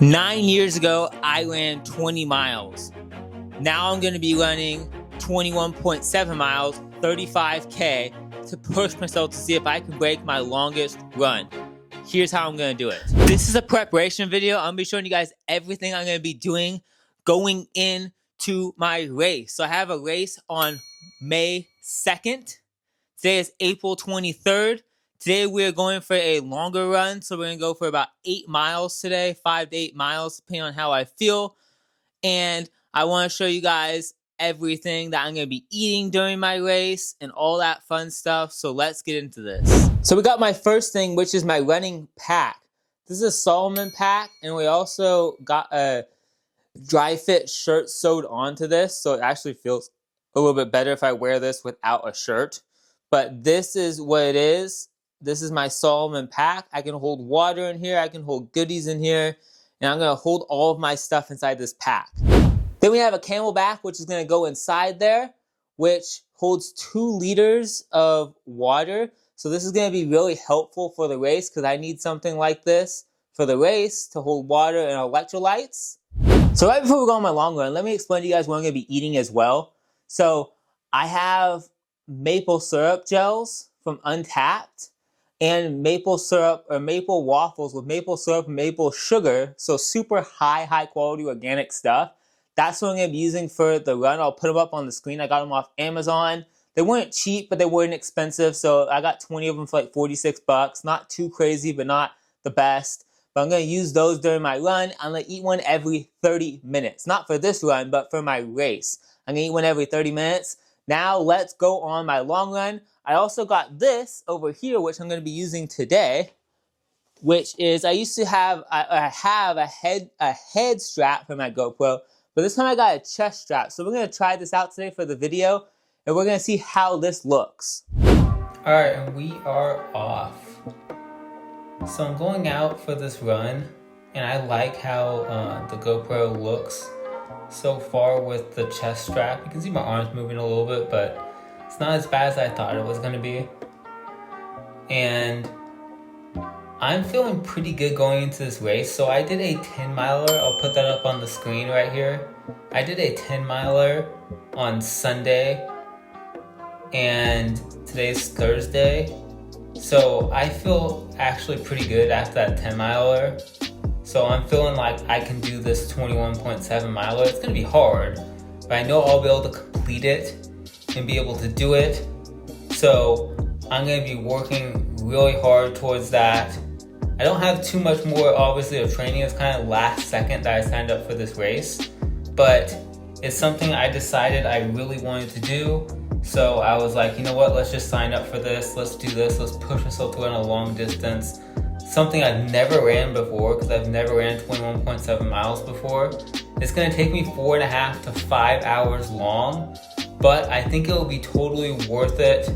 9 years ago, I ran 20 miles. Now I'm going to be running 21.7 miles, 35K, to push myself to see if I can break my longest run. Here's how I'm going to do it. This is a preparation video. I'm going to be showing you guys everything I'm going to be doing going into my race. So I have a race on May 2nd. Today is April 23rd. Today we're going for a longer run, so we're going to go for about 8 miles today, 5 to 8 miles, depending on how I feel. And I want to show you guys everything that I'm going to be eating during my race and all that fun stuff, so let's get into this. So we got my first thing, which is my running pack. This is a Salomon pack, and we also got a dry fit shirt sewed onto this, so it actually feels a little bit better if I wear this without a shirt. But this is what it is. This is my Salomon pack. I can hold water in here. I can hold goodies in here. And I'm going to hold all of my stuff inside this pack. Then we have a CamelBak, which is going to go inside there, which holds 2 liters of water. So this is going to be really helpful for the race because I need something like this for the race to hold water and electrolytes. So right before we go on my long run, let me explain to you guys what I'm going to be eating as well. So I have maple syrup gels from Untappd and maple syrup or maple waffles with maple syrup and maple sugar. So super high quality organic stuff. That's what I'm going to be using for the run. I'll put them up on the screen. I got them off Amazon. They weren't cheap, but they weren't expensive. So I got 20 of them for like 46 bucks. Not too crazy, but not the best. But I'm going to use those during my run. I'm going to eat one every 30 minutes. Not for this run, but for my race. I'm going to eat one every 30 minutes. Now let's go on my long run. I also got this over here, which I'm going to be using today, which is I have a head strap for my GoPro, but this time I got a chest strap. So we're going to try this out today for the video, and we're going to see how this looks. All right, and we are off. So I'm going out for this run, and I like how the GoPro looks so far with the chest strap. You can see my arms moving a little bit, but it's not as bad as I thought it was going to be. And I'm feeling pretty good going into this race. So I did a 10 miler. I'll put that up on the screen right here. I did a 10 miler on Sunday, and today's Thursday. So I feel actually pretty good after that 10 miler. So I'm feeling like I can do this 21.7 miler. It's going to be hard, but I know I'll be able to complete it and be able to do it. So I'm going to be working really hard towards that. I don't have too much more, obviously, of training. It's kind of last second that I signed up for this race, but it's something I decided I really wanted to do. So I was like, you know what, let's just sign up for this. Let's do this. Let's push myself to run a long distance. Something I've never ran before, because I've never ran 21.7 miles before. It's going to take me 4.5 to 5 hours long, but I think it will be totally worth it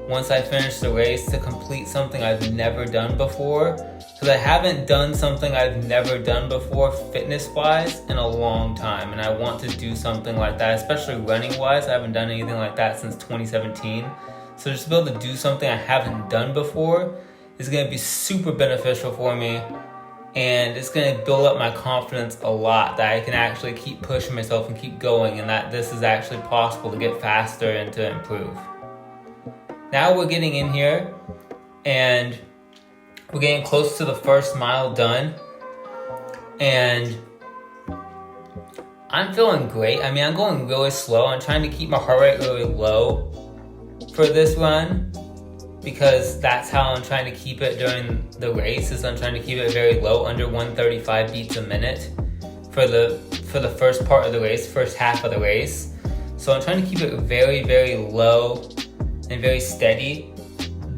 once I finish the race to complete something I've never done before, because I haven't done something I've never done before fitness-wise in a long time, and I want to do something like that, especially running-wise. I haven't done anything like that since 2017, so just to be able to do something I haven't done before is going to be super beneficial for me, and it's going to build up my confidence a lot that I can actually keep pushing myself and keep going, and that this is actually possible to get faster and to improve. Now we're getting in here, and we're getting close to the first mile done, and I'm feeling great. I mean, I'm going really slow. I'm trying to keep my heart rate really low for this run, because that's how I'm trying to keep it during the race. Is I'm trying to keep it very low, under 135 beats a minute for the first part of the race, first half of the race. So I'm trying to keep it very low and very steady.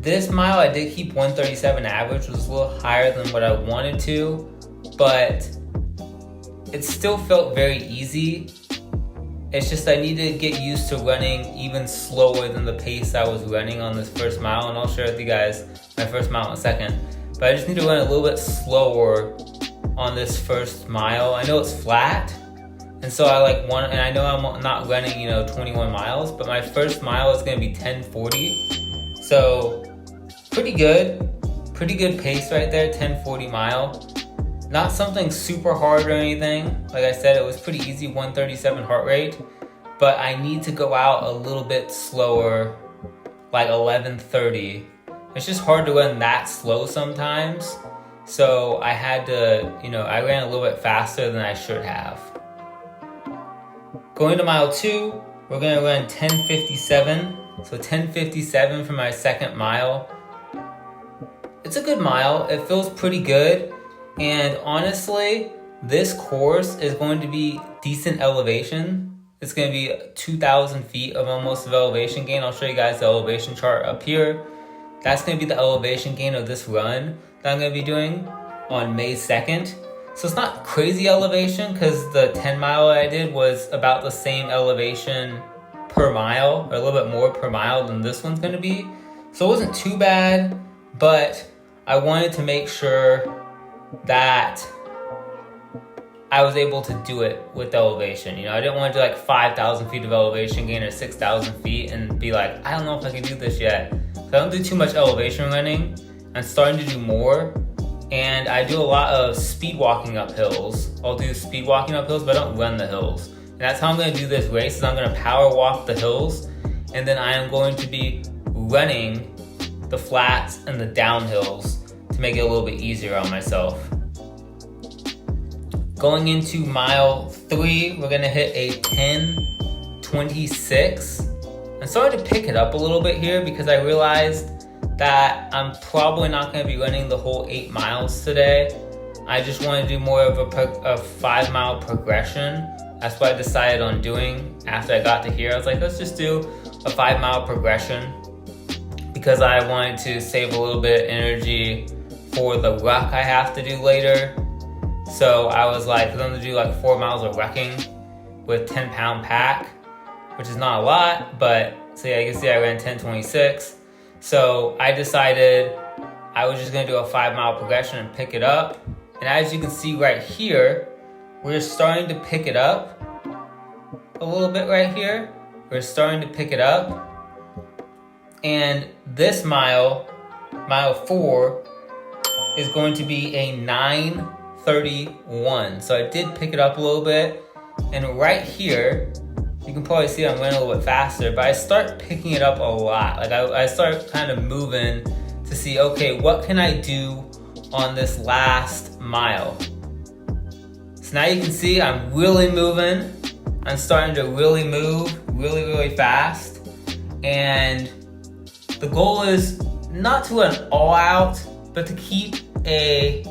This mile I did keep 137 average, which was a little higher than what I wanted to, but it still felt very easy. It's just I need to get used to running even slower than the pace I was running on this first mile, and I'll share with you guys my first mile in a second. But I just need to run a little bit slower on this first mile. I know it's flat, and so and I know I'm not running, 21 miles, but my first mile is going to be 10:40. So pretty good pace right there, 10:40 mile. Not something super hard or anything. Like I said, it was pretty easy, 137 heart rate. But I need to go out a little bit slower, like 11:30. It's just hard to run that slow sometimes. So I had to, I ran a little bit faster than I should have. Going to mile 2, we're gonna run 10:57. So 10:57 for my second mile. It's a good mile. It feels pretty good. And honestly, this course is going to be decent elevation. It's going to be 2,000 feet of almost of elevation gain. I'll show you guys the elevation chart up here. That's going to be the elevation gain of this run that I'm going to be doing on May 2nd. So it's not crazy elevation because the 10 mile I did was about the same elevation per mile, or a little bit more per mile than this one's going to be. So it wasn't too bad, but I wanted to make sure that I was able to do it with elevation. I didn't want to do like 5,000 feet of elevation gain or 6,000 feet and be like, I don't know if I can do this yet. So I don't do too much elevation running. I'm starting to do more. And I do a lot of speed walking up hills. I'll do speed walking up hills, but I don't run the hills. And that's how I'm going to do this race, is I'm going to power walk the hills. And then I am going to be running the flats and the downhills to make it a little bit easier on myself. Going into mile 3, we're gonna hit a 10:26. I'm starting to pick it up a little bit here because I realized that I'm probably not gonna be running the whole 8 miles today. I just want to do more of a 5 mile progression. That's what I decided on doing after I got to here. I was like, let's just do a 5 mile progression because I wanted to save a little bit of energy for the ruck I have to do later. So I was like, I'm going to do like 4 miles of rucking with 10-pound pack, which is not a lot, but so yeah, you can see I ran 10:26. So I decided I was just going to do a 5 mile progression and pick it up. And as you can see right here, we're starting to pick it up a little bit right here. We're starting to pick it up. And this mile, mile 4, is going to be a 9:31. So I did pick it up a little bit. And right here, you can probably see I'm running a little bit faster, but I start picking it up a lot. Like I start kind of moving to see, okay, what can I do on this last mile? So now you can see I'm really moving. I'm starting to really move really, really fast. And the goal is not to run all out, but to keep a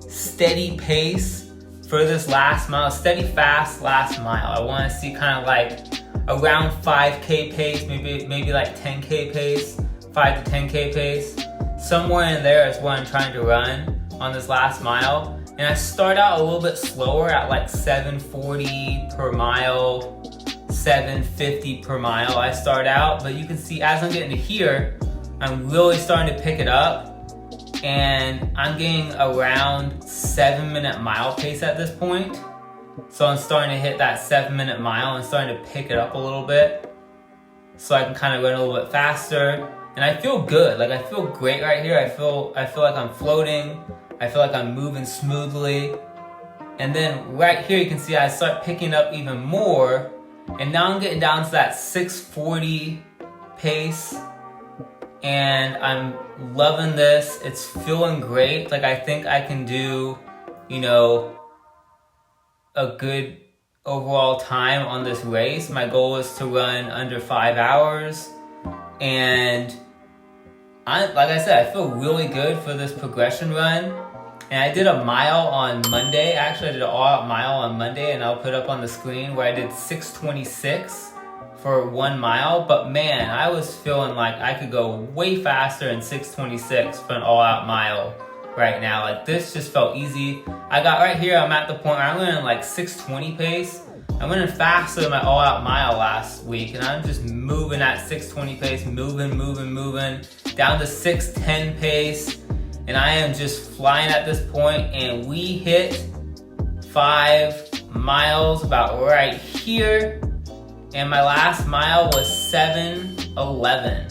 steady pace for this last mile, steady fast last mile. I want to see kind of like around 5K pace, maybe like 10K pace, 5 to 10K pace. Somewhere in there is what I'm trying to run on this last mile. And I start out a little bit slower at like 740 per mile, 750 per mile I start out. But you can see as I'm getting to here, I'm really starting to pick it up. And I'm getting around 7-minute mile pace at this point. So I'm starting to hit that 7-minute mile and starting to pick it up a little bit. So I can kind of run a little bit faster. And I feel good, like I feel great right here. I feel like I'm floating. I feel like I'm moving smoothly. And then right here you can see I start picking up even more. And now I'm getting down to that 640 pace. And I'm loving this. It's feeling great. Like I think I can do, a good overall time on this race. My goal is to run under 5 hours. And like I said, I feel really good for this progression run. And I did a mile on Monday. Actually, I did an all-out mile on Monday, and I'll put up on the screen where I did 6:26 for 1 mile. But man, I was feeling like I could go way faster in 6:26 for an all-out mile right now. Like this just felt easy. I got right here, I'm at the point where I'm running like 6:20 pace. I'm running faster than my all-out mile last week, and I'm just moving at 6:20 pace, moving, down to 6:10 pace. And I am just flying at this point, and we hit 5 miles about right here. And my last mile was 7:11.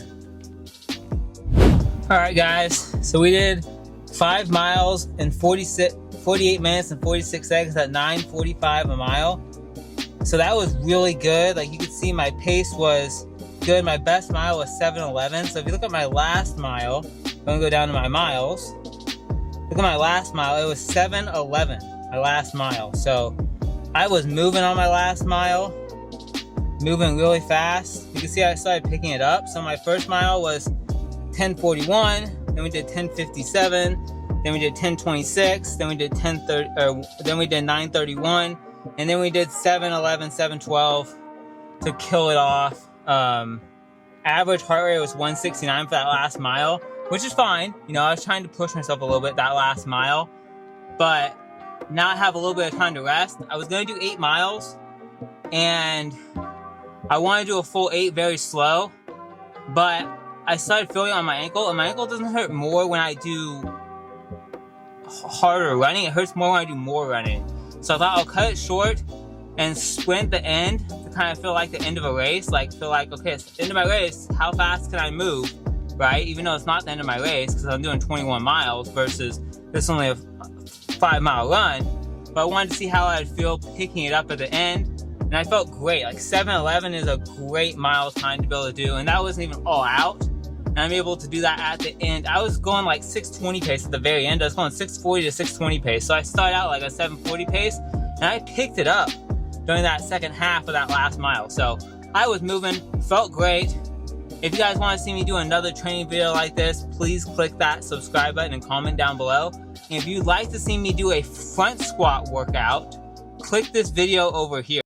All right, guys. So we did 5 miles in 46 48 minutes and 46 seconds at 9:45 a mile. So that was really good. Like you could see my pace was good. My best mile was 7:11. So if you look at my last mile, I'm gonna go down to my miles. Look at my last mile, it was 7:11, my last mile. So I was moving on my last mile, moving really fast. You can see I started picking it up. So my first mile was 10:41, then we did 10:57, then we did 10:26, then we did 9:31, and then we did 7:11, 7:12 to kill it off. Average heart rate was 169 for that last mile, which is fine. You know, I was trying to push myself a little bit that last mile, but now I have a little bit of time to rest. I was going to do 8 miles, and I want to do a full 8 very slow, but I started feeling on my ankle, and my ankle doesn't hurt more when I do harder running. It hurts more when I do more running. So I thought I'll cut it short and sprint the end to kind of feel like the end of a race. Like feel like, okay, it's the end of my race. How fast can I move, right? Even though it's not the end of my race because I'm doing 21 miles versus this is only a 5-mile run. But I wanted to see how I'd feel picking it up at the end. And I felt great. Like 7:11 is a great mile time to be able to do. And that wasn't even all out. And I'm able to do that at the end. I was going like 6:20 pace at the very end. I was going 6:40 to 6:20 pace. So I started out like a 7:40 pace. And I picked it up during that second half of that last mile. So I was moving, felt great. If you guys want to see me do another training video like this, please click that subscribe button and comment down below. And if you'd like to see me do a front squat workout, click this video over here.